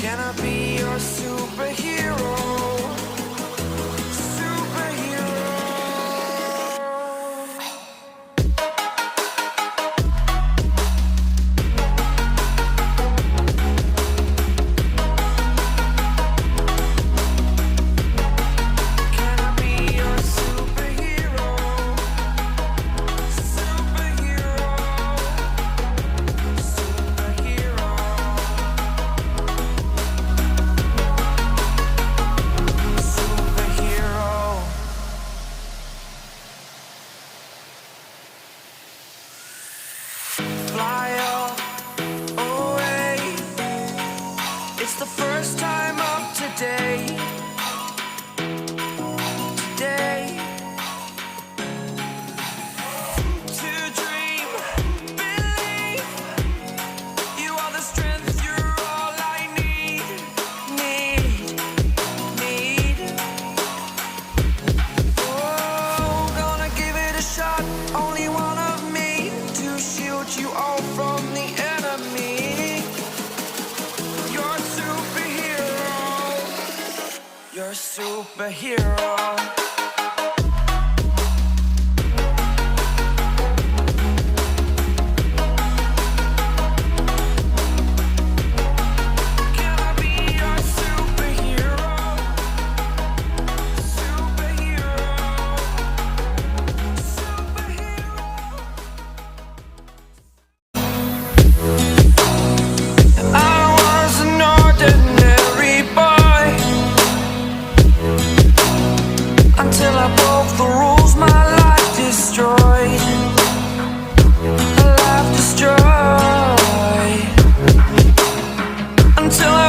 Can I be your superhero? Superhero. Can I be your superhero? Superhero. Superhero. Superhero. Fly away. It's the first time of today. Today. To dream, believe. You are the strength, you're all I need. Need. Oh, gonna give it a shot. Only one of me to shield you all from the enemy. You're a superhero. You're a superhero. Can I be your superhero? Superhero. Superhero. I was an ordinary boy until I broke the rules. My life destroyed. A life destroyed. Until I